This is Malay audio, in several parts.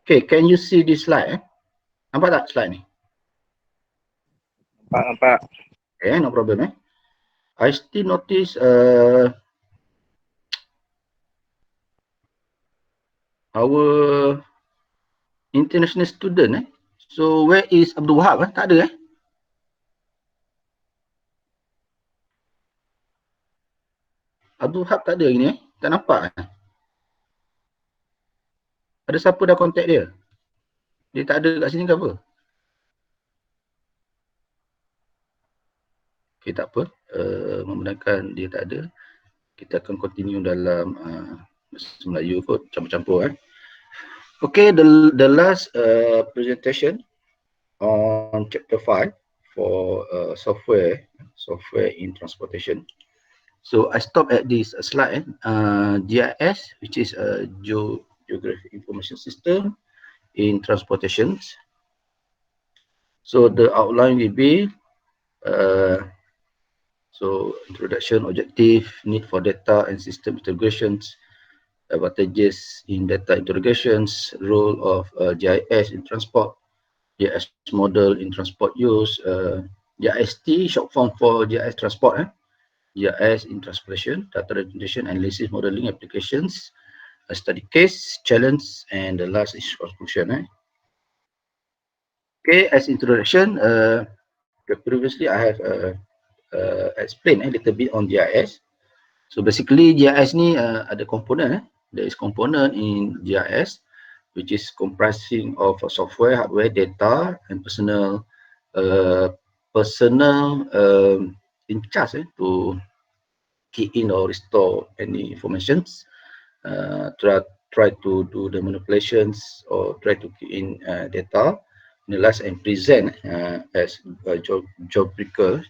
Okay, can you see this slide? Nampak tak slide ni? Nampak. Okay, no problem. I still notice our international student. So where is Abdul Wahab? Tak ada. Abdul Wahab tak ada ini. Tak nampak. Ada siapa dah contact dia? Dia tak ada kat sini ke apa? Okay, tak apa. Membenarkan dia tak ada. Kita akan continue dalam bahasa Melayu kot, campur-campur. Okay, the last presentation on chapter 5 for software in transportation. So I stop at this slide, GIS, which is a Geographic Information System in transportation. So the outline will be so introduction, objective, need for data and system integrations, advantages in data integrations, role of GIS in transport, GIS model in transport use, GIST, short form for GIS transport, GIS in transportation, data representation, analysis, modeling, applications, a study case, challenge, and the last is conclusion. Okay, as introduction, previously I have explained a little bit on GIS. So basically GIS ni ada component. There is component in GIS which is comprising of software, hardware, data, and personal in charge to key in or restore any informations, try to do the manipulations or try to key in data, analyze and present as geographical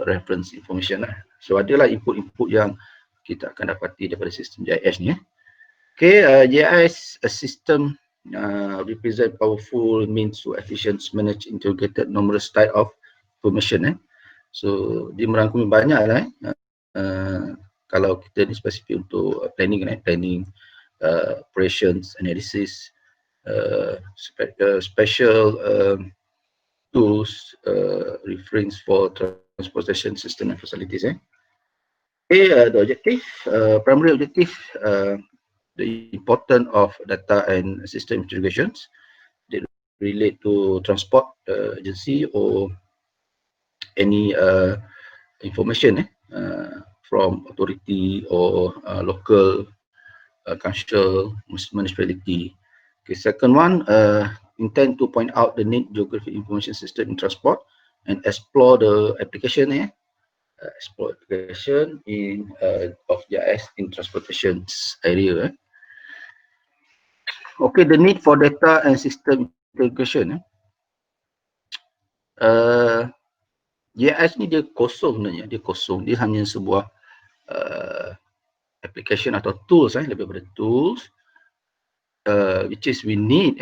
reference information. So adalah input-input yang kita akan dapati daripada sistem GIS ni. Okay, GIS a system represent powerful means to efficient manage integrated numerous type of information. So dia merangkumi banyak lah. Kalau kita ni spesifik untuk planning, operations, analysis, special tools, reference for transportation system and facilities. Okay, the objective, primary objective, the importance of data and system integrations that relate to transport agency or any information from authority or local council, municipality. Okay, second one, intend to point out the need geographic information system in transport and explore the application explore application in of GIS in transportation area. Okay, the need for data and system integration. GIS ni dia kosong sebenarnya, dia hanya sebuah application atau tools, lebih pada tools, which is we need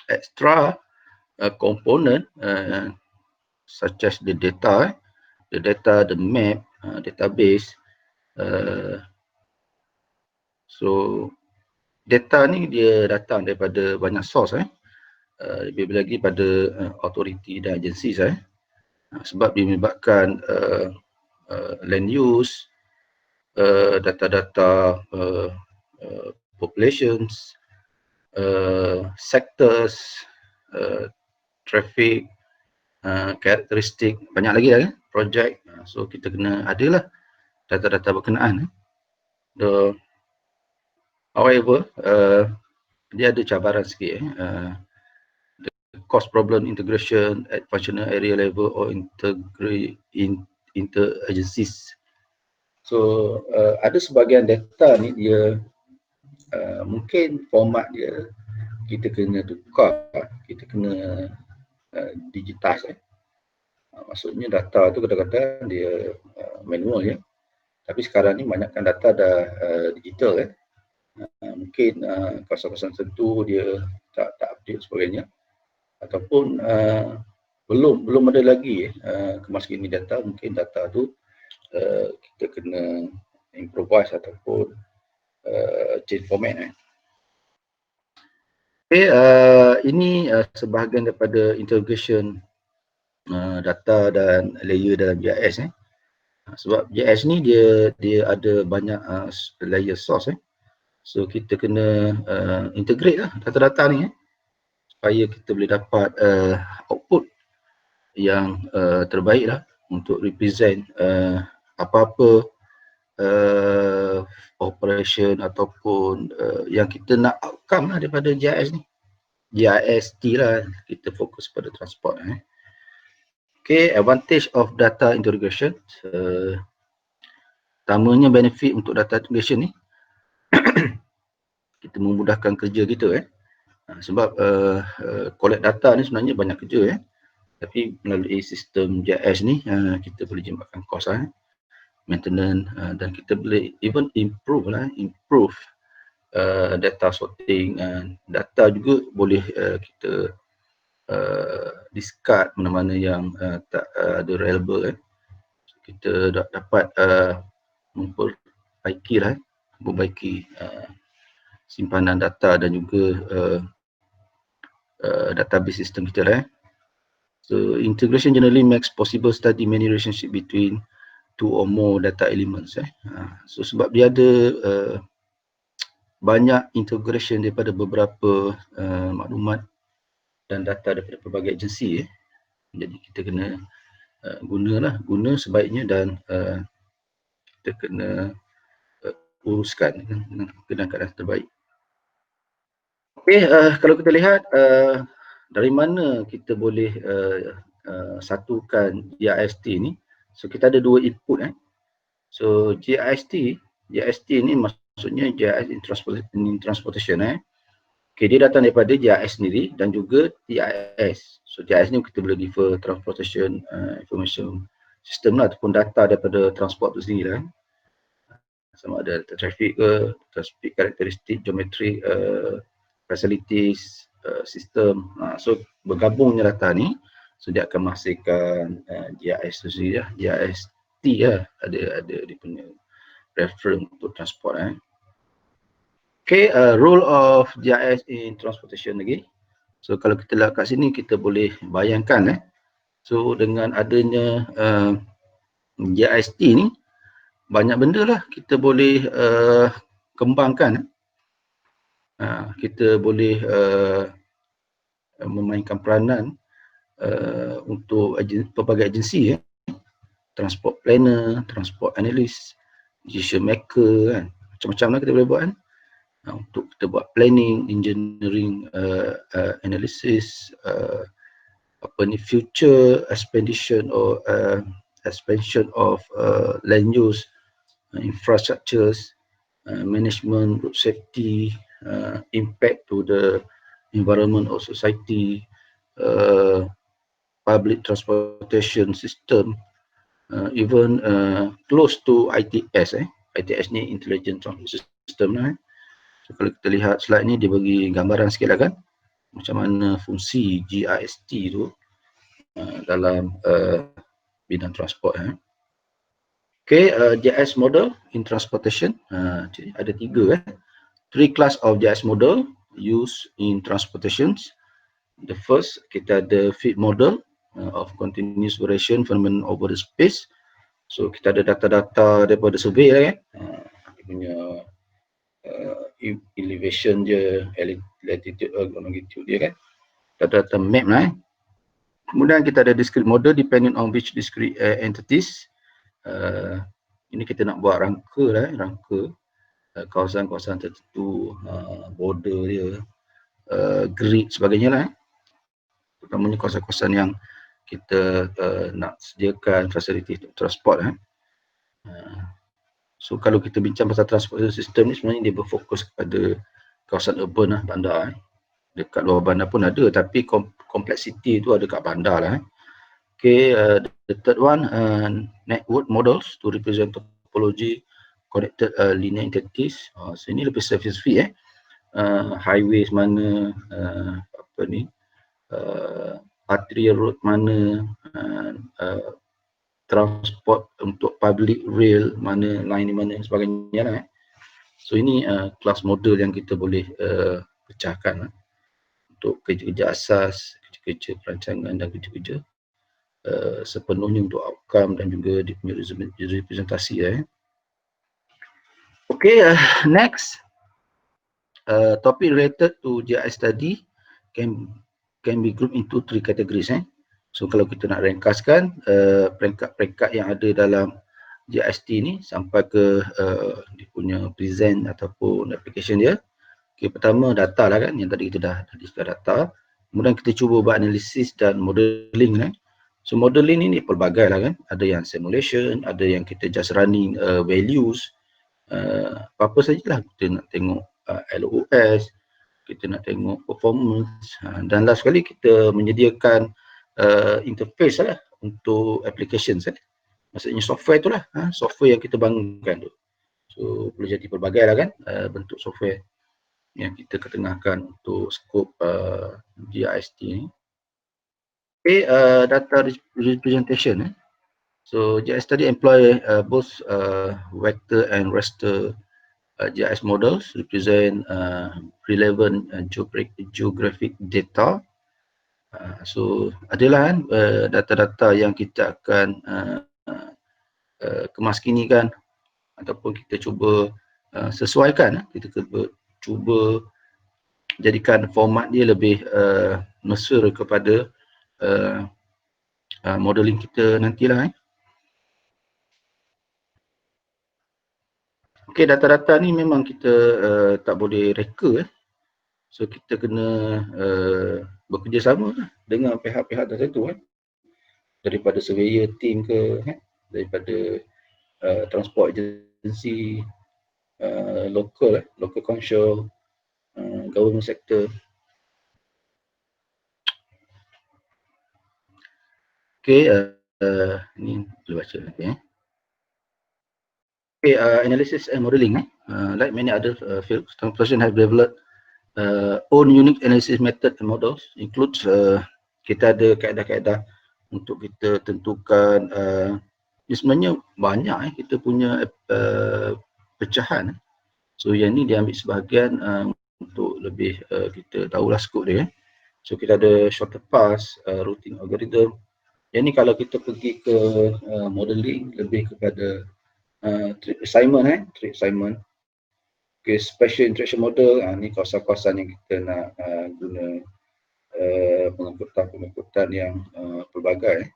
extra component such as the data, the map, database. So data ni dia datang daripada banyak source, lebih lagi pada authority dan agensi sebab dia melibatkan land use, data-data populations, sectors, traffic, karakteristik, banyak lagi project. So kita kena adalah data-data berkenaan. However, dia ada cabaran sikit. The cost problem integration at functional area level or inter-agencies. So ada sebahagian data ni dia mungkin format dia kita kena tukar, kita kena digitize. Maksudnya data tu kadang-kadang dia manual tapi sekarang ni banyakkan data dah digital mungkin kawasan-kawasan tertentu dia tak update sebagainya, ataupun belum ada lagi kemaskini data. Mungkin data tu kita kena improvise ataupun change format. Okay, ini sebahagian daripada integration data dan layer dalam GIS. Sebab GIS ni dia ada banyak layer source. So kita kena integrate lah data-data ni supaya kita boleh dapat output yang terbaik lah untuk represent apa-apa operation ataupun yang kita nak outcome lah daripada GIS ni. GIST lah, kita fokus pada transport. Okay, advantage of data integration. Pertamanya benefit untuk data integration ni kita memudahkan kerja kita sebab collect data ni sebenarnya banyak kerja tapi melalui sistem GIS ni kita boleh jimatkan kos maintenance dan kita boleh even improve data sorting, data juga boleh kita discard mana-mana yang tak ada reliable. Kita dapat memperbaiki simpanan data dan juga database sistem kita lah. So integration generally makes possible study many relationship between two or more data elements. So sebab dia ada banyak integration daripada beberapa maklumat dan data daripada pelbagai agensi. Jadi kita kena guna sebaiknya dan kita kena uruskan dengan keadaan terbaik. Okay, kalau kita lihat dari mana kita boleh satukan GIST ni. So kita ada dua input. So GIST ni maksudnya GIS in transportation. Okay, dia datang daripada GIS sendiri dan juga TIS. So TIS ni kita boleh refer transportation information system lah ataupun data daripada transport tu sendiri lah. Sama ada data traffic ke, traffic karakteristik, geometrik, facilities, sistem. So bergabungnya data ni, so dia akan menghasilkan GIS tu sendiri lah, GIST lah, ada dia punya reference untuk transport. Okay, role of GIS in transportation lagi. So kalau kita lihat kat sini kita boleh bayangkan so dengan adanya GIST ni banyak benda lah kita boleh kembangkan. Kita boleh memainkan peranan untuk pelbagai agensi, transport planner, transport analyst, decision maker, macam-macam lah kita boleh buat untuk kita buat planning, engineering, analysis, future expansion of land use, infrastructures, management, road safety, impact to the environment or society, public transportation system, even close to ITS. ITS ni Intelligent Transport System lah. So kalau kita lihat slide ni dia bagi gambaran sikit lah kan macam mana fungsi GIST tu dalam bidang transport. Okay, GIS model in transportation. Jadi ada tiga. Three class of GIS model used in transportations. The first, kita ada fit model of continuous variation phenomenon over the space. So kita ada data-data daripada survey lah punya elevation dia, latitude, longitude dia kan. Data-data map lah. Kemudian kita ada discrete model depending on which discrete entities. Ini kita nak buat rangka kawasan-kawasan tertentu, border dia, grid sebagainya lah. Terutamanya kawasan-kawasan yang kita nak sediakan fasiliti transport. So kalau kita bincang pasal transport system ni sebenarnya dia berfokus kepada kawasan urban lah, bandar. Dekat luar bandar pun ada tapi kompleksiti tu ada kat bandar lah. Okay, the third one, network models to represent topology connected linear entities. So ini lebih spesifik highways mana, arterial road mana, transport untuk public rail mana, line di mana sebagainya lah. So ini kelas model yang kita boleh pecahkan untuk kerja-kerja asas, kerja-kerja perancangan dan kerja-kerja sepenuhnya untuk outcome dan juga dia punya representasi. Okay, next topic related to GIS study can be grouped into 3 categories. So kalau kita nak ringkaskan peringkat-peringkat yang ada dalam GIST ni sampai ke dia punya present ataupun application dia. Okay, pertama data lah kan, yang tadi kita dah discuss data. Kemudian kita cuba buat analisis dan modeling kan. So modeling ni pelbagai lah kan, ada yang simulation, ada yang kita just running values, apa sajalah kita nak tengok LOS, kita nak tengok performance, dan last sekali kita menyediakan interface lah untuk applications maksudnya software tu lah, software yang kita bangunkan tu. So boleh jadi pelbagai lah kan bentuk software yang kita ketengahkan untuk skop GIST ni. Okay, data representation. So GIS study employ both vector and raster GIS models represent relevant geographic data. So adalah kan data-data yang kita akan kemaskinikan ataupun kita cuba sesuaikan, kita cuba jadikan format dia lebih mesra kepada modeling kita nantilah. Okay, data-data ni memang kita tak boleh reka. So kita kena bekerjasama dengan pihak-pihak tertentu daripada surveyor team ke, daripada transport agency, local council, government sector. Okay, ni boleh baca nanti. Okay, analysis and modeling. Like many other fields, transportation have developed own unique analysis method and models. Includes kita ada kaedah-kaedah untuk kita tentukan sebenarnya banyak kita punya pecahan. So yang ni dia ambil sebahagian untuk lebih kita tahulah skop dia. So kita ada shorter pass, routing algorithm. Yang ni kalau kita pergi ke modeling lebih kepada trip assignment. Okay, special interaction model, ni kawasan-kawasan yang kita nak guna pengangkutan yang pelbagai.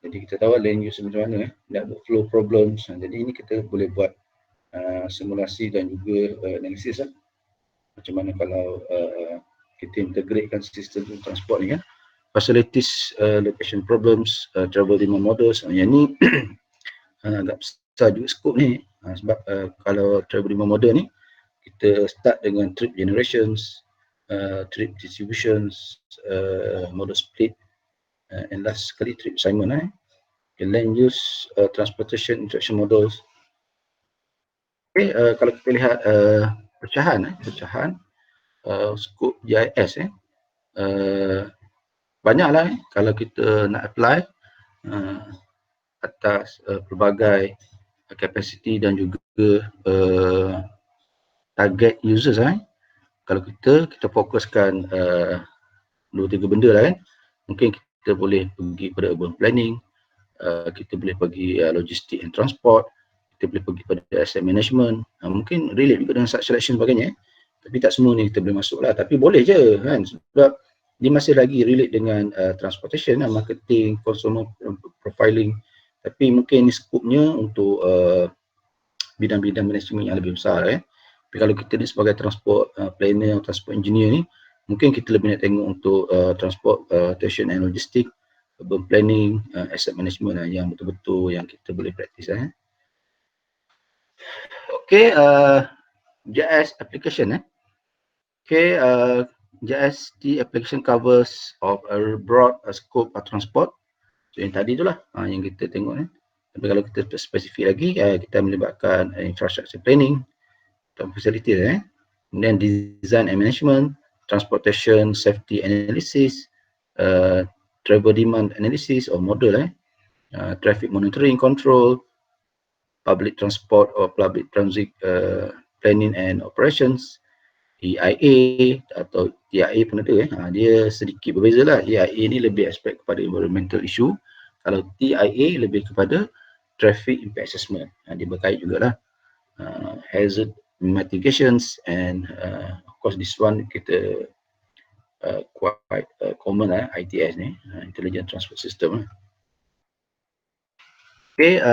Jadi kita tahu land use macam mana, network flow problems. Jadi ini kita boleh buat simulasi dan juga analisis macam mana kalau kita integratekan sistem transport ni facilities, location problems, travel demand models. Yang ni agak besar juga skop ni sebab kalau travel demand model ni kita start dengan trip generations, trip distributions, model split, and last sekali trip assignment. Land use, transportation interaction models. Okay, kalau kita lihat pecahan skop GIS banyaklah kalau kita nak apply atas pelbagai capacity dan juga target users. Kalau kita fokuskan 2-3 benda lah mungkin kita boleh pergi pada urban planning, kita boleh pergi logistik and transport, kita boleh pergi pada asset management, mungkin relate juga dengan site selection sebagainya. Tapi tak semua ni kita boleh masuk lah, tapi boleh je kan, sebab dia masih lagi relate dengan transportation, marketing, consumer profiling. Tapi mungkin ni skopnya untuk bidang-bidang manajemen yang lebih besar. Tapi kalau kita ni sebagai transport planner, transport engineer ni, mungkin kita lebih nak tengok untuk transportation and logistik, urban planning, asset management yang betul-betul yang kita boleh praktis. Okay, GIS application. Okay, GIST application covers of a broad scope of transport. So yang tadi itulah yang kita tengok. Tapi kalau kita spesifik lagi, kita melibatkan infrastructure planning, facilities, kemudian design and management, transportation safety analysis, travel demand analysis or model, traffic monitoring control, public transport or public transit Planning and Operations, EIA atau TIA pun ada. Dia sedikit berbeza lah. EIA ni lebih aspek kepada environmental issue, kalau TIA lebih kepada Traffic Impact Assessment. Dia berkait jugalah hazard mitigations and of course this one kita quite common lah, ITS ni, Intelligent Transport System. Okay,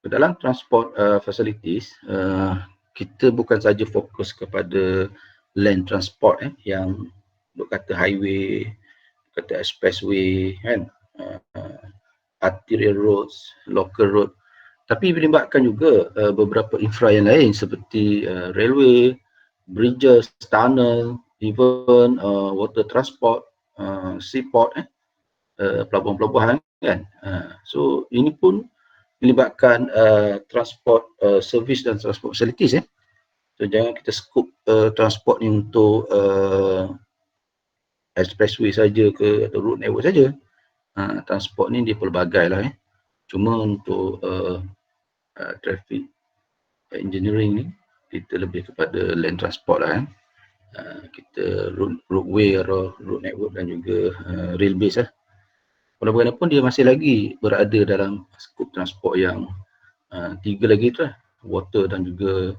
dalam transport facilities, kita bukan saja fokus kepada land transport yang duk kata highway, kata expressway kan, arterial roads, local road, tapi melibatkan juga beberapa infra yang lain seperti railway, bridges, tunnel, even water transport, seaport, pelabuhan-pelabuhan kan. So ini pun melibatkan transport service dan transport facilities. So jangan kita scoop transport ni untuk expressway saja ke atau road network saja. Transport ni dia pelbagai lah. Cuma untuk traffic engineering ni kita lebih kepada land transport lah. Kita roadway atau road network dan juga rail base lah. Walaupun dia masih lagi berada dalam skop transport yang tiga lagi tu lah, water dan juga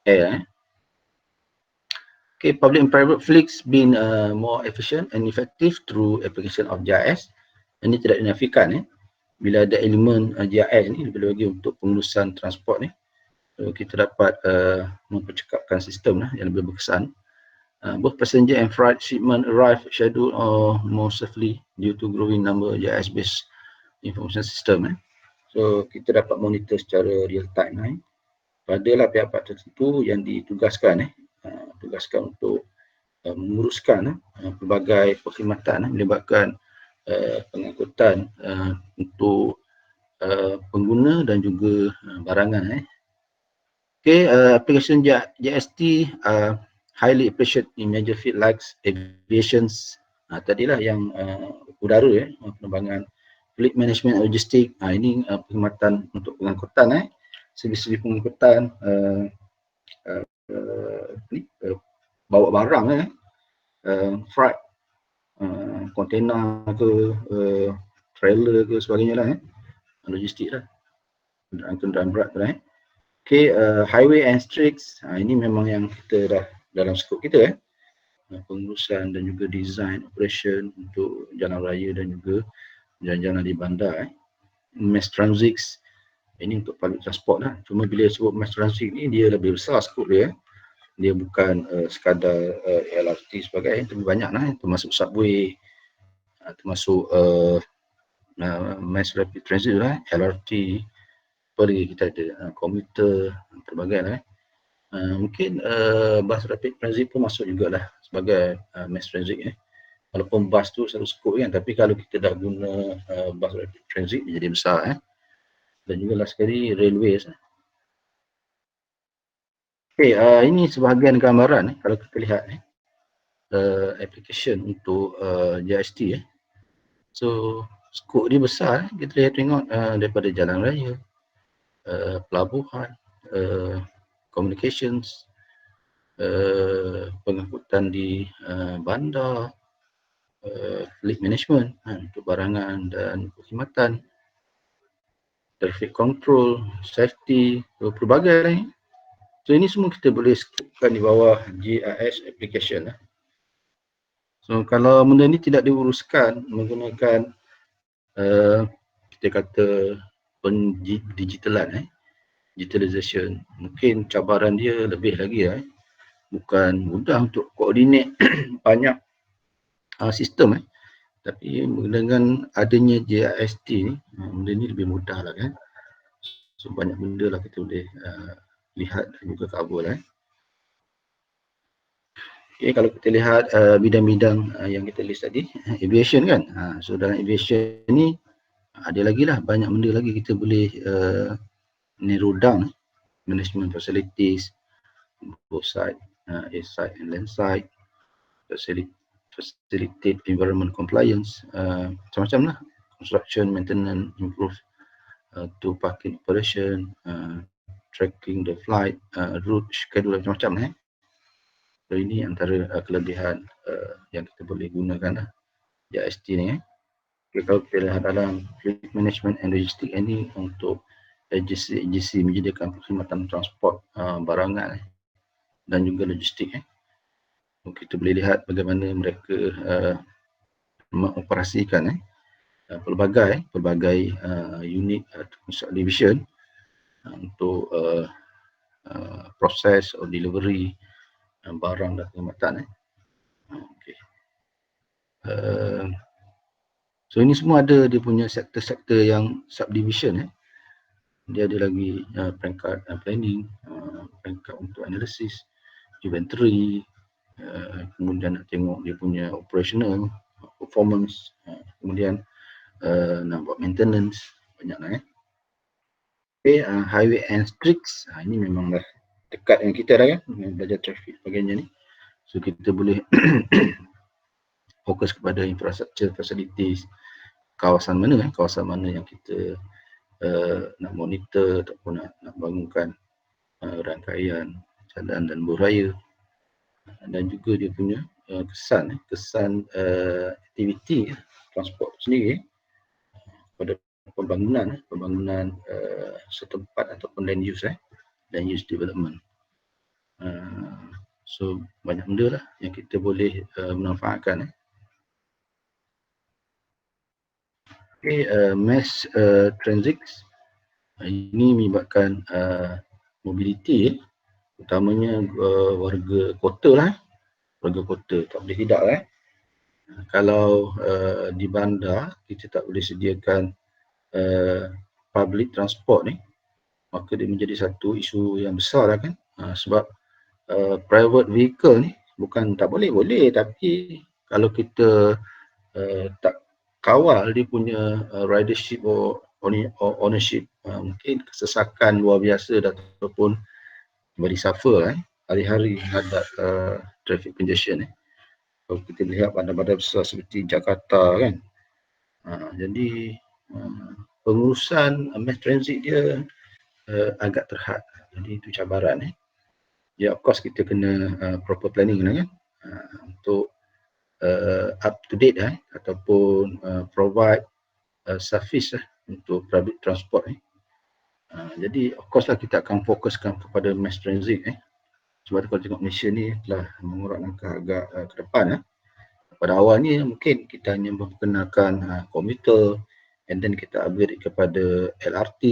air. Okay, public and private fleets been more efficient and effective through application of GIS. Ini tidak dinafikan bila ada elemen GIS ni lebih lagi untuk pengurusan transport ni. So, kita dapat mempercekapkan sistem lah yang lebih berkesan. Both passenger and freight shipment arrive scheduled or more safely due to growing number GIS-based information system. So kita dapat monitor secara real time. Padalah pihak-pihak tertentu yang ditugaskan tugaskan untuk menguruskan pelbagai perkhidmatan melibatkan pengangkutan untuk pengguna dan juga barangan. Okay, application GST highly appreciated in major field like aviations, tadilah yang udara, penerbangan, fleet management, logistik. Ini perkhidmatan untuk pengangkutan, segi-segi pengangkutan, bawa barang, freight, kontainer ke, trailer ke sebagainya lah, logistik lah, kenderaan berat lah. Okay, highway and streets, ini memang yang kita dah dalam skop kita, pengurusan dan juga design operation untuk jalan raya dan juga jalan-jalan di bandar. Mass transit, ini untuk public transport lah. Cuma bila sebut mass transit ni dia lebih besar skop dia. Dia bukan sekadar LRT sebagainya, tapi banyak lah, termasuk subway, termasuk mass rapid transit lah, LRT, apa lagi kita ada, komuter, pelbagai lah. Mungkin bus rapid transit pun masuk jugalah sebagai mass transit. Walaupun bus tu satu skop kan, tapi kalau kita dah guna bus rapid transit dia jadi besar. Dan juga last sekali railways. Okay, ini sebahagian gambaran kalau kita lihat application untuk GIST. So skop dia besar. Kita lihat tengok daripada jalan raya, pelabuhan, communications, pengangkutan di bandar, fleet management untuk barangan dan perkhidmatan, traffic control, safety, pelbagai lain. So ini semua kita boleh skopkan di bawah GIS application. So kalau benda ni tidak diuruskan menggunakan kita kata pendigitalan, digitalization, mungkin cabaran dia lebih lagi. Bukan mudah untuk koordinate banyak sistem, tapi dengan adanya GIST ni, benda ni lebih mudah lah kan. So banyak benda lah kita boleh lihat dan juga cover lah. Okay, kalau kita lihat bidang-bidang yang kita list tadi, aviation kan. So dalam aviation ni ada lagi lah, banyak benda lagi kita boleh narrow down. Management facilities, both side, air side and land side, facilitate environment compliance, macam-macam lah. Construction, maintenance, improve to parking operation, tracking the flight, route, schedule macam-macam. So ini antara kelebihan yang kita boleh gunakan JST ni. Kalau kita lihat dalam fleet management and logistics ini untuk agensi menyediakan perkhidmatan transport barangan dan juga logistik. Kita boleh lihat bagaimana mereka mengoperasikan pelbagai unit ataupun subdivision untuk proses atau delivery barang dan perkhidmatan. Okay. So ini semua ada dia punya sektor-sektor yang subdivision. Dia ada lagi peringkat planning, peringkat untuk analisis, inventory, kemudian nak tengok dia punya operational performance, kemudian nak buat maintenance, banyaklah. Okay, highway and streets, ini memanglah dekat dengan kita dah belajar traffic sebagainya ni. So kita boleh fokus kepada infrastruktur, facilities, kawasan mana yang kita nak monitor ataupun nak bangunkan rangkaian jalan dan buraya, dan juga dia punya kesan aktiviti transport sendiri pada pembangunan setempat ataupun land use development. So banyak benda lah yang kita boleh manfaatkan. Okay, mass transit ini melibatkan mobility, utamanya warga kota warga kota. Tak boleh tidak kalau di bandar kita tak boleh sediakan public transport ni, maka dia menjadi satu isu yang besar kan. Sebab private vehicle ni bukan tak boleh, tapi kalau kita tak kawal dia punya ridership or ownership, mungkin kesesakan luar biasa ataupun body suffer hari-hari menghadap traffic congestion. Kalau kita lihat bandar-bandar besar seperti Jakarta kan, jadi pengurusan mass transit dia agak terhad. Jadi itu cabaran. Ya, of course kita kena proper planning kan, untuk up to date ataupun provide service untuk public transport. Jadi of course lah kita akan fokuskan kepada mass transit. Sebab kalau tengok Malaysia ni telah mengurat langkah agak ke depan. Pada awalnya mungkin kita hanya memperkenalkan komuter, and then kita upgrade kepada LRT,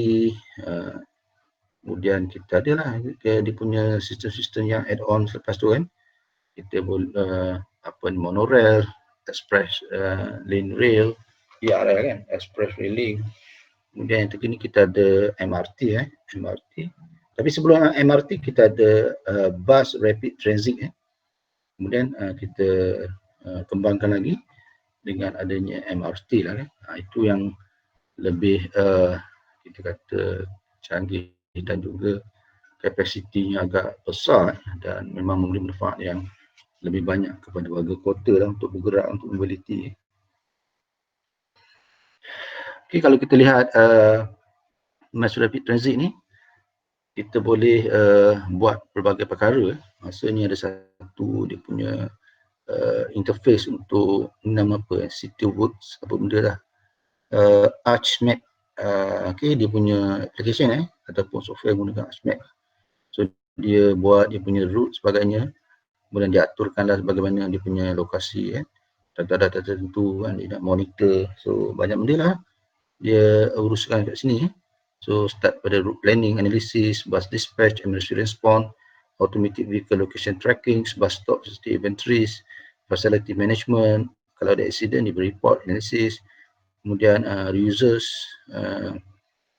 kemudian kita adalah dia punya sistem-sistem yang add-on selepas tu kan. Kita boleh monorail, express lane rail, ERL kan, express railing. Kemudian yang terkini kita ada MRT. Tapi sebelum MRT kita ada bus rapid transit. Kemudian kita kembangkan lagi dengan adanya MRT kan. Itu yang lebih kita kata canggih dan juga kapasitinya agak besar dan memang memberi manfaat yang lebih banyak kepada warga kota untuk bergerak untuk mobility. Okay, kalau kita lihat mass rapid transit ni, kita boleh buat pelbagai perkara. Maksudnya ada satu dia punya interface untuk nama city works, apa benda lah, ArchMap. Okay, dia punya application ataupun software menggunakan ArchMap. So dia buat dia punya route sebagainya, kemudian dia aturkanlah bagaimana dia punya lokasi data-data tertentu kan, dia nak monitor. So banyak benda lah dia uruskan kat sini. So start pada route planning, analysis, bus dispatch, emergency response, automatic vehicle location tracking, bus stop, safety inventories, facility management, kalau ada accident dia report, analysis, kemudian reusers,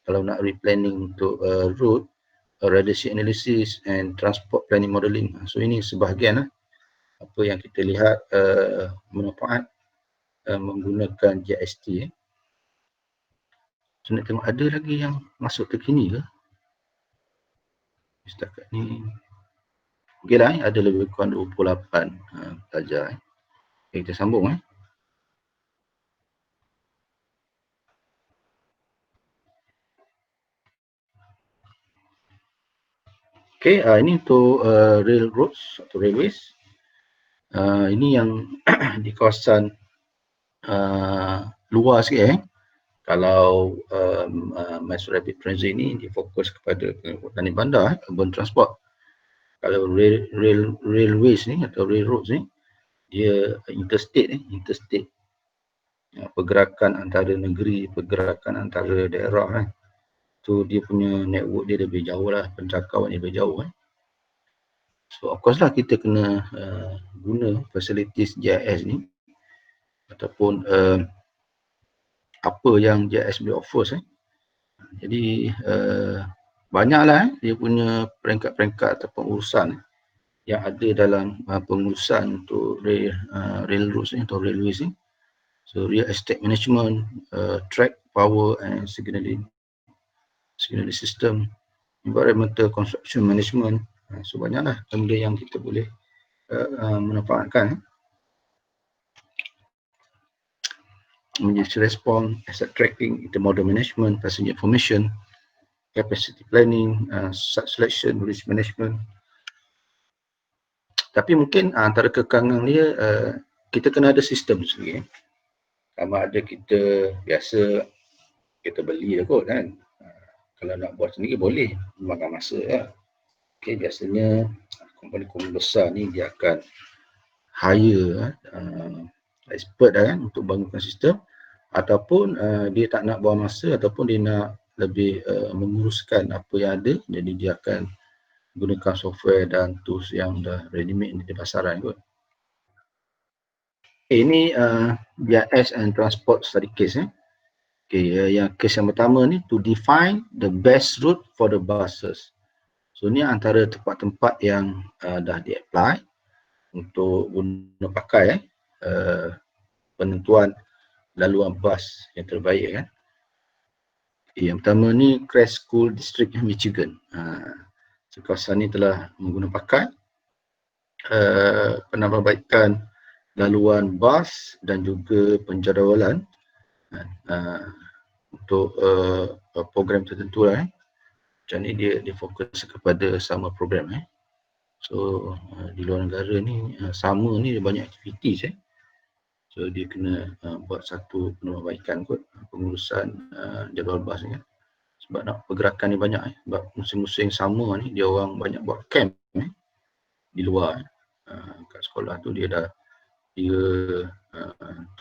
kalau nak replanning untuk route, ridership analysis and transport planning modeling. So ini sebahagian apa yang kita lihat manfaat menggunakan JST. So nak tengok ada lagi yang masuk terkini ke? Setakat ni okey lah, ada lebih kurang 28 pelajar. Okay, kita sambung. Okay, ini untuk railroads atau railways. Ini yang di kawasan luar sikit. Kalau Mass Rapid Transit ini difokus kepada pengangkutan bandar, urban transport. Kalau railways ni atau railroads ni, dia interstate pergerakan antara negeri, pergerakan antara daerah kan. So dia punya network dia lebih jauh lah, pencakauan dia lebih jauh kan. So of course lah kita kena guna facilities JIS ni ataupun apa yang JIS boleh offer. Jadi banyaklah dia punya peringkat-peringkat ataupun urusan yang ada dalam pengurusan untuk railroads ni atau railways ni. So real estate management, track, power and signaling system, environmental construction management. So banyaklah benda yang kita boleh manfaatkan. Emergency response, asset tracking, intermodal management, passenger information, capacity planning, site selection, risk management. Tapi mungkin antara kekangan dia, kita kena ada sistem sendiri. Sama ada kita biasa kita beli lah kot kan. Kalau nak buat sendiri boleh, makan masa lah. Okay, biasanya company-company besar ni dia akan hire expert kan untuk bangunkan sistem, ataupun dia tak nak buang masa ataupun dia nak lebih menguruskan apa yang ada, jadi dia akan gunakan software dan tools yang dah ready-made di pasaran kot. Ini JIS and transport study case. Okay, yang case yang pertama ni, to define the best route for the buses. So ni antara tempat-tempat yang dah di-apply untuk guna pakai penentuan laluan bas yang terbaik kan. Yang pertama ni Crest School District Michigan. So, kawasan ni telah mengguna pakai penambahbaikan laluan bas dan juga penjadualan untuk program tertentu lah. Macam ni dia fokus kepada sama program. So di luar negara ni sama ni dia banyak aktiviti. So dia kena buat satu penambahbaikan kot pengurusan jadual bas ni kan. Sebab nak pergerakan ni banyak sebab musim-musim sama ni dia orang banyak buat camp di luar. Kat sekolah tu dia dah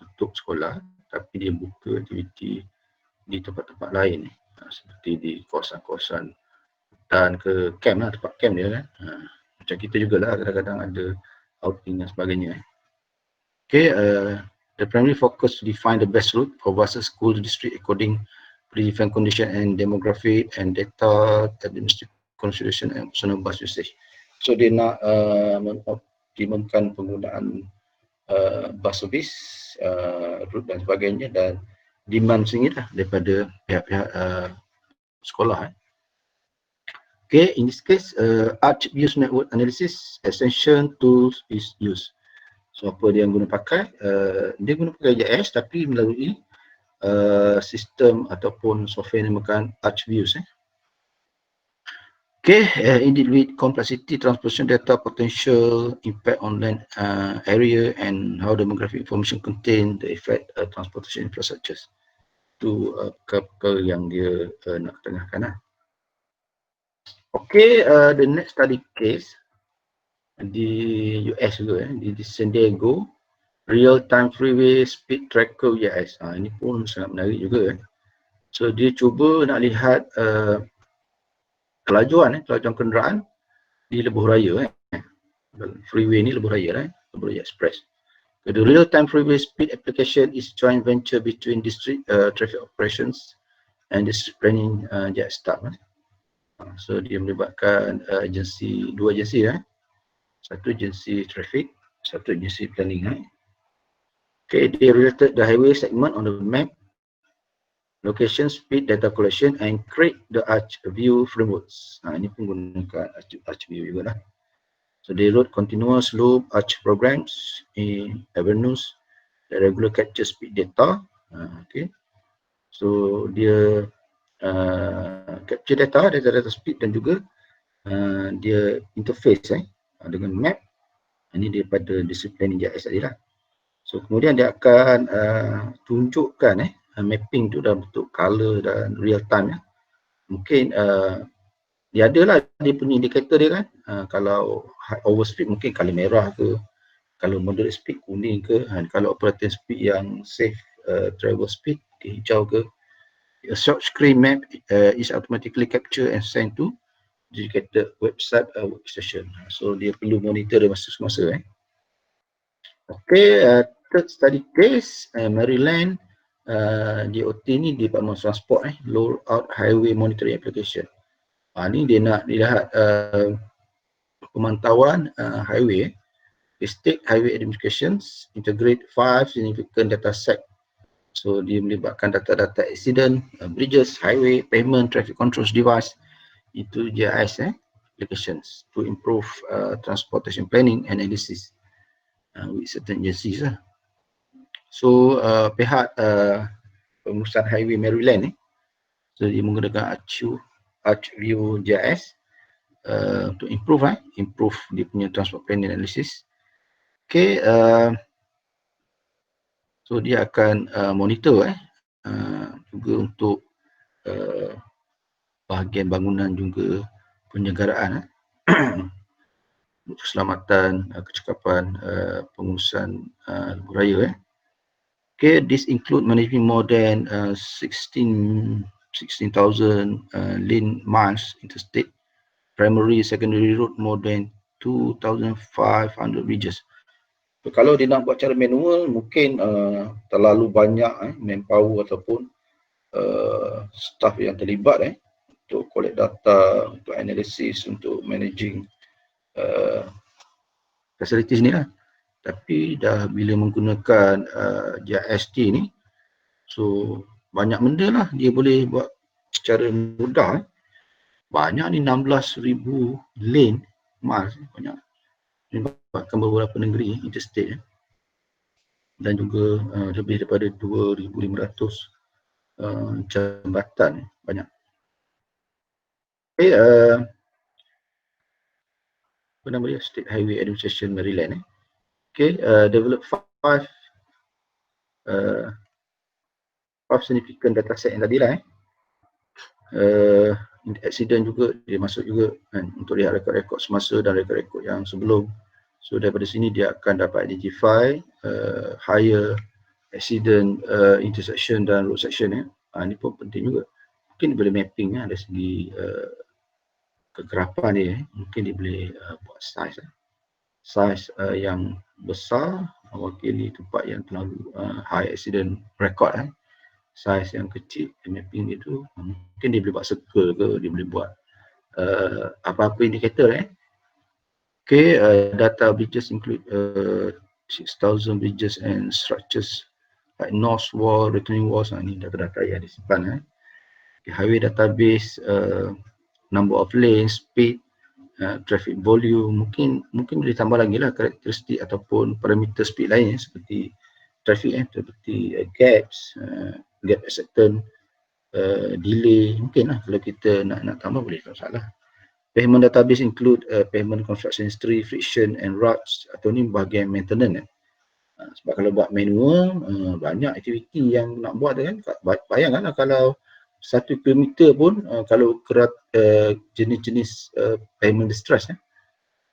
tutup sekolah tapi dia buka aktiviti di tempat-tempat lain seperti di kawasan-kawasan hutan ke camp lah, tempat camp dia kan. Macam kita jugalah kadang-kadang ada outing dan sebagainya. Okay, the primary focus to define the best route for buses school district according predefined condition and demographic and data administrative consideration and personal bus usage. So dia nak mengoptimumkan penggunaan bus service, route dan sebagainya dan demand sendiri lah daripada pihak-pihak sekolah. Okay, in this case, Arch Views Network Analysis Extension Tools is used. So apa dia guna pakai? Dia guna pakai JIS tapi melalui sistem ataupun software yang dinamakan Arch Views. Okay, indeed with complexity, transposition data, potential impact on land area and how demographic information contain the effect transportation infrastructures. Itu perkara yang dia nak ketengahkan. Okay, the next study case di US juga di San Diego, real-time freeway speed tracker JIS. Ini pun sangat menarik juga. So dia cuba nak lihat kelajuan kenderaan di lebuh raya. Freeway ni lebuh raya lebuh raya express. The real-time freeway speed application is joint venture between district traffic operations and district planning JIS staff. So dia melibatkan dua agensi. Satu agensi traffic, satu agensi planning. Okay, they related the highway segment on the map, location, speed, data collection and create the Arch View frameworks. Ini pun gunakan Arch View juga lah. So they wrote continuous loop Arch programs in avenues that regular capture speed data. Okay, so dia capture data speed dan juga dia interface dengan map. Ini daripada disiplin JS tadi lah. So kemudian dia akan tunjukkan mapping tu dalam bentuk color dan real time. Mungkin dia adalah dia punya indikator dia kan. Kalau overspeed mungkin color merah ke, kalau moderate speed kuning ke, kalau operating speed yang safe travel speed hijau ke. A short screen map is automatically captured and sent to dedicated website workstation. So dia perlu monitor dia masa-masa. Okay, third study case, Maryland, DOT ni Department of Transport, Low Out Highway Monitoring Application. Ni dia nak dilihat pemantauan highway. State Highway Administrations integrate 5 significant data set. So dia melibatkan data-data accident, bridges, highway, pavement, traffic controls device. Itu GIS applications to improve transportation planning and analysis with certain agencies lah. So pihak pengurusan highway Maryland so dia menggunakan ArcView GIS untuk improve dia punya transport planning analysis. Okay, so dia akan monitor juga untuk bahagian bangunan juga penyegaraan untuk keselamatan kecekapan pengurusan lebuh raya. Okay, this include managing more than 16,000 lane miles interstate, primary, secondary road, more than 2,500 bridges. So, kalau dia nak buat cara manual, mungkin terlalu banyak manpower ataupun staff yang terlibat untuk collect data, untuk analisis, untuk managing facilities ni lah. Tapi dah bila menggunakan GIST ni, so banyak benda lah dia boleh buat secara mudah. Banyak ni 16,000 lane miles, banyak. Melibatkan beberapa negeri interstate dan juga lebih daripada 2,500 jambatan, banyak. Okay, apa nama dia? State Highway Administration Maryland. Okay, develop 5 significant data set yang tadi lah. Accident juga dia masuk juga untuk lihat rekod-rekod semasa dan rekod-rekod yang sebelum. So daripada sini dia akan dapat identify higher accident intersection dan road section. Ini pun penting juga. Mungkin dia boleh mapping dari segi kegerapan dia. Mungkin dia boleh buat size yang besar mewakili tempat yang terlalu high accident record. Size yang kecil mapping itu mungkin dia boleh buat circle ke, dia boleh buat apa-apa indikator. Okay, data bridges include 6,000 bridges and structures like north wall, retaining walls. Ini data-data yang disimpan. Okay, highway database, number of lanes, speed, traffic volume, mungkin boleh tambah lagi lah karakteristik ataupun parameter speed lainnya seperti traffic seperti gaps, gap acceptance, delay, mungkin lah kalau kita nak tambah boleh, tak salah. Pavement database include pavement construction history, friction and routes, atau ni bahagian maintenance. Sebab kalau buat manual, banyak aktiviti yang nak buat kan. Bayangkanlah kalau 1 kilometer pun kalau jenis-jenis pavement distress,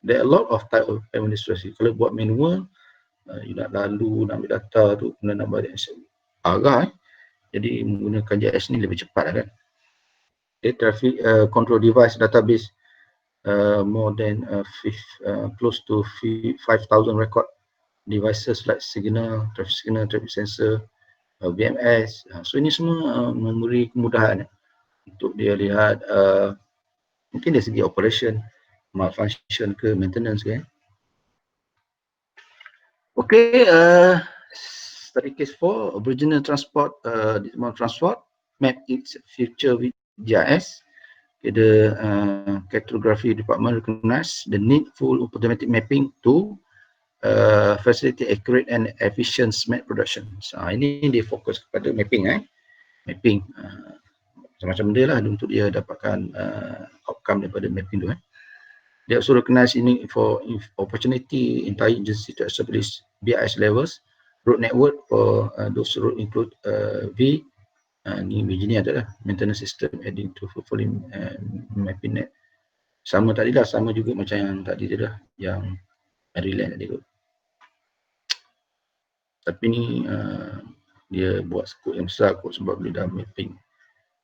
there are a lot of type of pavement distress. Kalau buat manual, you nak lalu, nak ambil data tu, kemudian nak balik arah. Jadi menggunakan GIS ni lebih cepat kan. Okay, traffic control device database, more than close to 5,000 record devices like signal, traffic sensor, VMS. So ini semua memberi kemudahan untuk dia lihat mungkin dari segi operation, malfunction ke, maintenance ke. Okay, study case 4, original transport, map its future with GIS. The cartography department recognize the need for automatic mapping to facilitate accurate and efficient map production. Ini dia fokus kepada mapping. Mapping macam-macam benda lah untuk dia dapatkan outcome daripada mapping tu. They also recognize in for opportunity entire agency to establish BIS levels, road network for those road include V, ni ni adalah maintenance system adding to fulfilling mapping net. Sama tadi lah, sama juga macam yang tadi tu dah, yang Maryland tadi kot. Tapi ni dia buat skop yang besar kot sebab dia dah mapping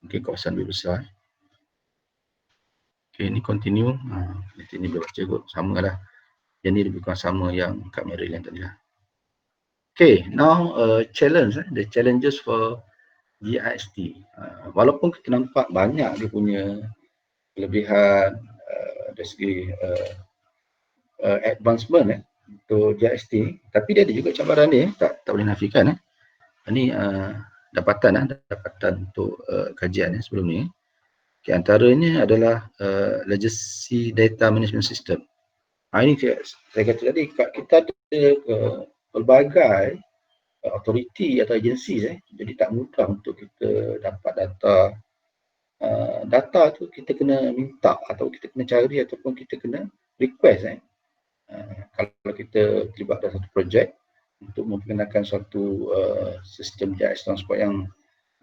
mungkin kawasan lebih besar. Okay, ni continue. Nanti ni boleh baca kot, sama lah. Yang ni lebih kurang sama yang kat Maryland tadi lah. Okay, now challenge, the challenges for GIST. Walaupun kita nampak banyak dia punya kelebihan dari segi advancement untuk GIST, tapi dia ada juga cabaran dia, tak boleh nafikan. Ini dapatan untuk kajian sebelum ni. Okay, antaranya adalah legacy data management system. Ini saya kata tadi, kita ada pelbagai authority atau agensi, jadi tak mudah untuk kita dapat data. Data tu kita kena minta atau kita kena cari ataupun kita kena request. Kalau kita terlibat dalam satu projek untuk memperkenalkan suatu sistem GIS transport yang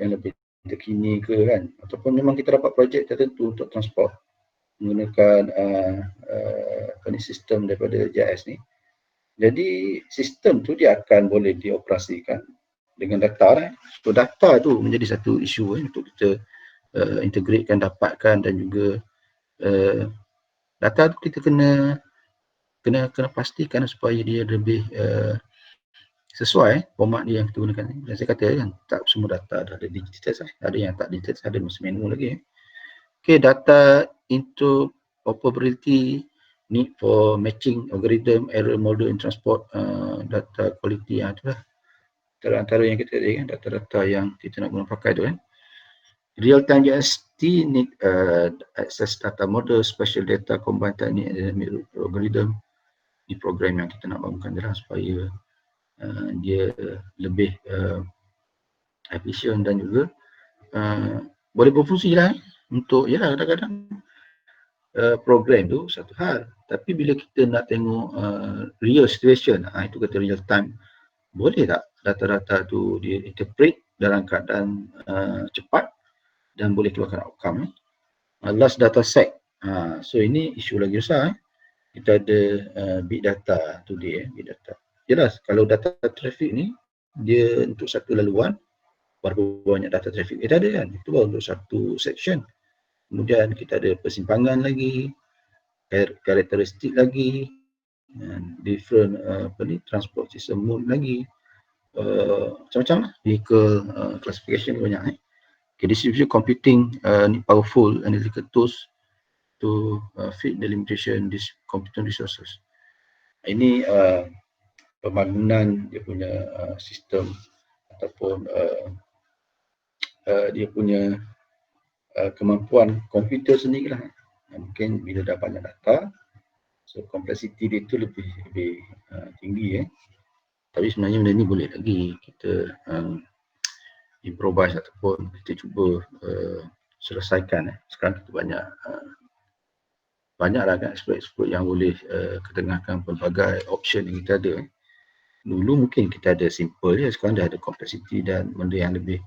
lebih terkini ke kan, ataupun memang kita dapat projek tertentu untuk transport menggunakan sistem daripada GIS ni. Jadi sistem tu dia akan boleh dioperasikan dengan data. So data tu menjadi satu isu untuk kita integratekan, dapatkan, dan juga data tu kita kena pastikan supaya dia lebih sesuai format dia yang kita gunakan. Dan saya kata kan, tak semua data dah ada digital, ada yang tak digital, ada masih manual lagi. Okay, data interoperability, need for matching algorithm, error model in transport, data quality, itulah antara yang kita ada kan, data-data yang kita nak guna pakai tu kan. Real time GIST need access data model, special data, combined technique, algorithm. Ni program yang kita nak bangunkan je lah supaya dia lebih efisien dan juga boleh berfungsi lah untuk, yalah kadang-kadang program tu satu hal, tapi bila kita nak tengok real situation, itu kata real time, boleh tak data-data tu dia interpret dalam keadaan cepat dan boleh keluarkan outcome. Last data set, so ini isu lagi besar. Kita ada big data today, big data. Jelas kalau data traffic ni dia untuk satu laluan, berapa banyak data traffic kita ada kan, itu baru untuk satu section. Kemudian kita ada persimpangan lagi, karakteristik lagi, different transport system mode lagi, macam-macam lah, vehicle classification banyak. Okay, distributed computing need powerful analytical tools to fit the limitation this computing resources. Ini pembangunan dia punya sistem ataupun dia punya kemampuan komputer sendiri lah. Mungkin bila dah banyak data, so complexity dia tu lebih tinggi. Tapi sebenarnya benda ni boleh lagi kita improvise ataupun kita cuba selesaikan. Sekarang kita banyaklah kan expert yang boleh ketengahkan pelbagai option yang kita ada. Dulu mungkin kita ada simple je, sekarang dah ada complexity dan benda yang lebih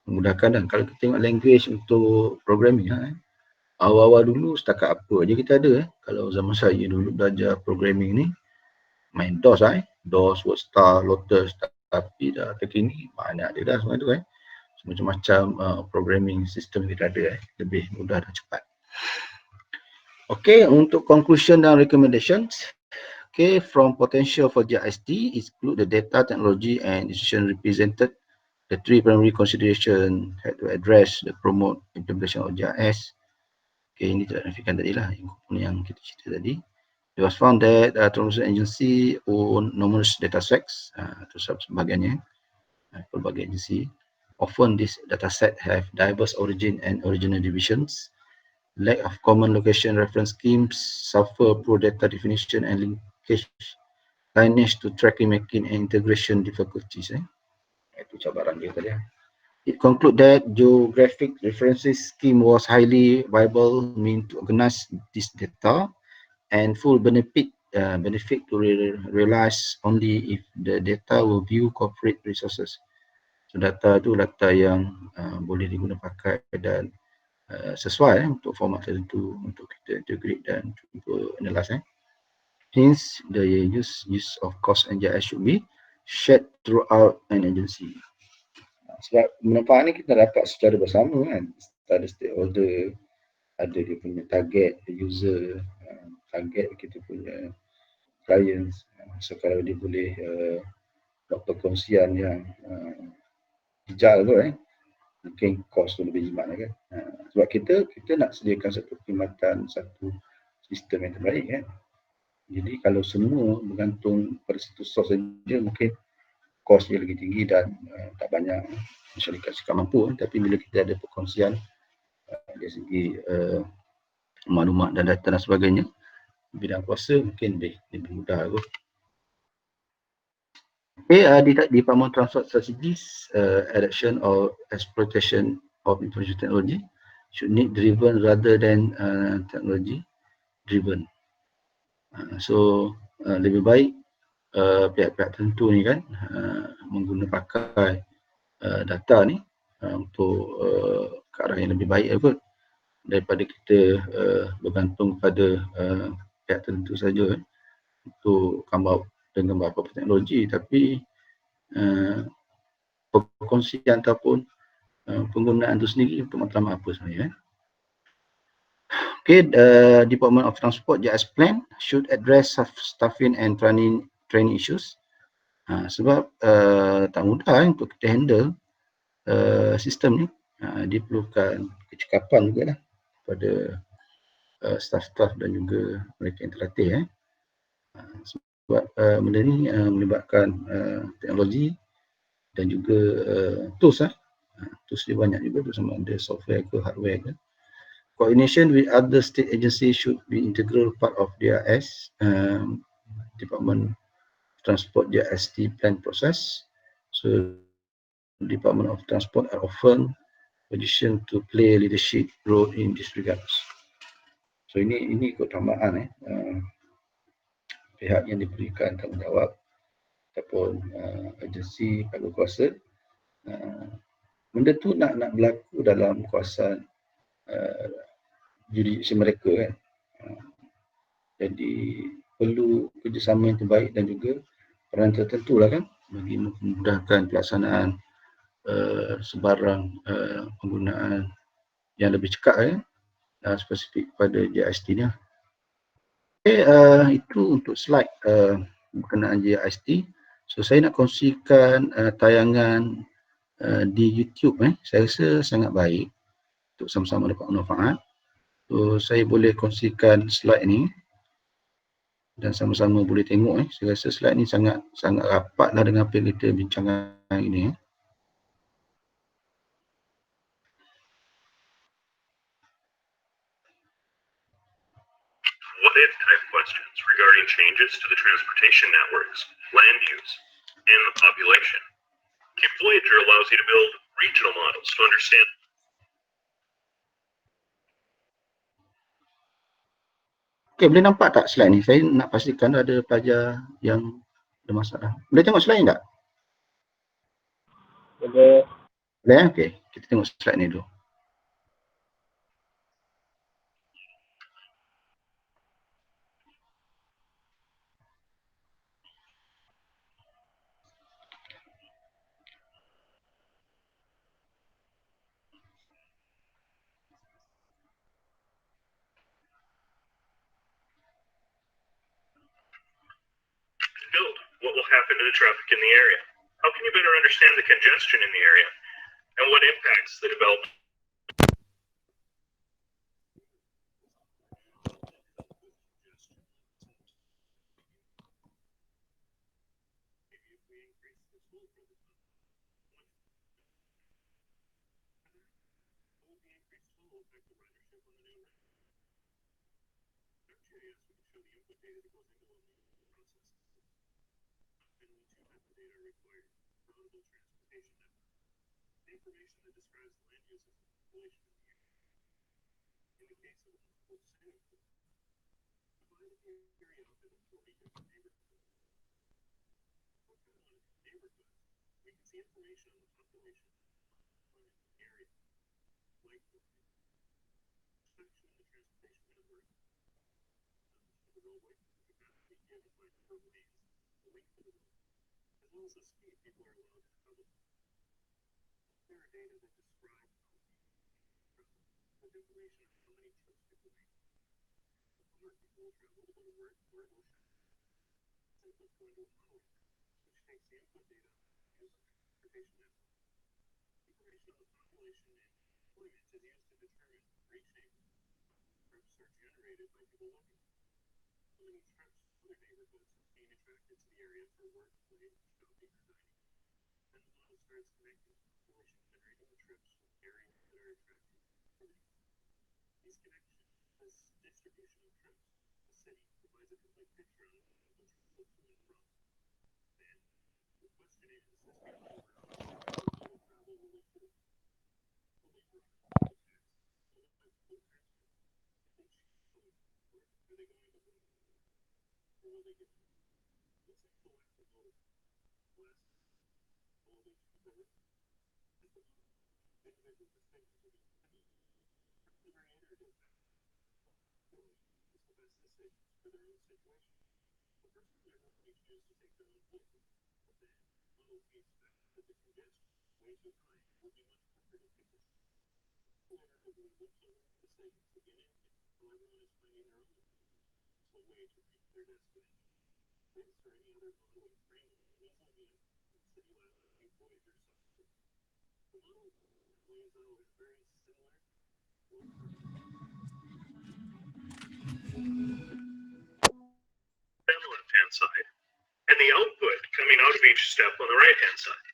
memudahkan. Dan kalau kita tengok language untuk programming, awal-awal dulu setakat apa aja kita ada. Kalau zaman saya dulu belajar programming ni, main DOS, DOS, WordStar, Lotus, tapi dah terkini banyak dia dah semua tu macam-macam programming system kita ada, lebih mudah dan cepat. Okay, untuk conclusion dan recommendations. Okay, from potential for GIST include the data, technology and decision represented. The three primary consideration had to address the promote implementation of GIS. Okay, ini tidak nafikan tadi lah yang kita cerita tadi. It was found that transport agency own numerous data sets, itu sebagainya, pelbagai agensi. Often this data set have diverse origin and original divisions. Lack of common location reference schemes, suffer poor data definition and linkage, lineage to tracking, making and integration difficulties. Itu cabaran dia tadi. It conclude that geographic references scheme was highly viable mean to organize this data and full benefit to realize only if the data will view corporate resources. So data tu data yang boleh diguna pakai dan sesuai untuk format tertentu untuk kita integrate dan cuba analyze. Hence, the use of cost NGIS should be shared throughout an agency. Sebab manfaat ni kita dapat secara bersama kan. Ada stakeholder, ada dia punya target, user, target kita punya clients. So kalau dia boleh buat perkongsian yang hijau tu mungkin kos tu lebih jimat kan. Sebab kita nak sediakan satu perkhidmatan, satu sistem yang terbaik kan. Jadi kalau semua bergantung pada satu source saja, mungkin kos dia lagi tinggi dan tak banyak masyarakat cakap mampu. Tapi bila kita ada perkongsian dari segi maklumat dan data dan sebagainya, bidang kuasa mungkin lebih mudah kot. Okay, di Department Transport Strategies, adoption or exploitation of information technology should need driven rather than technology driven. So lebih baik pihak-pihak tertentu ni kan menggunakan pakai data ni untuk ke arah yang lebih baik kot daripada kita bergantung pada pihak tertentu saja untuk come out dengan beberapa teknologi, tapi perkongsian ataupun penggunaan itu sendiri untuk matlamat apa sebenarnya. Okay, Department of Transport JS Plan should address staffing and training issues. Sebab tak mudah untuk kita handle sistem ni. Diperlukan kecekapan juga lah kepada staff-staff dan juga mereka yang terlatih. Sebab benda ni melibatkan teknologi dan juga tools. Tools dia banyak juga tu, sama ada software ke hardware ke. Coordination with other state agencies should be integral part of DRS, Department of Transport DRST plan process. So Department of Transport are often positioned to play leadership role in this regards. So ini keutamaan pihak yang diberikan tanggungjawab ataupun agensi pegawai kuasa, benda tu nak berlaku dalam kawasan jurisdiksi mereka kan. Jadi perlu kerjasama yang terbaik dan juga peran tertentu lah kan bagi memudahkan pelaksanaan sebarang penggunaan yang lebih cekap spesifik pada JIST ni. Okay, itu untuk slide berkenaan JIST. So saya nak kongsikan tayangan di YouTube. Saya rasa sangat baik untuk sama-sama dapat manfaat. So saya boleh kongsikan slide ni dan sama-sama boleh tengok. Saya rasa slide ni sangat rapatlah dengan apa yang kita bincangkan hari ini. What if type questions regarding changes to the transportation networks, land use, and the population. Cape Voyager allows you to build regional models to understand. Okay, boleh nampak tak slide ni? Saya nak pastikan ada pelajar yang ada masalah. Boleh tengok slide ni tak? Boleh. Boleh, okay. Kita tengok slide ni dulu. Build. What will happen to the traffic in the area? How can you better understand the congestion in the area? And what impacts the development? On the left-hand side, and the output coming out of each step on the right-hand side.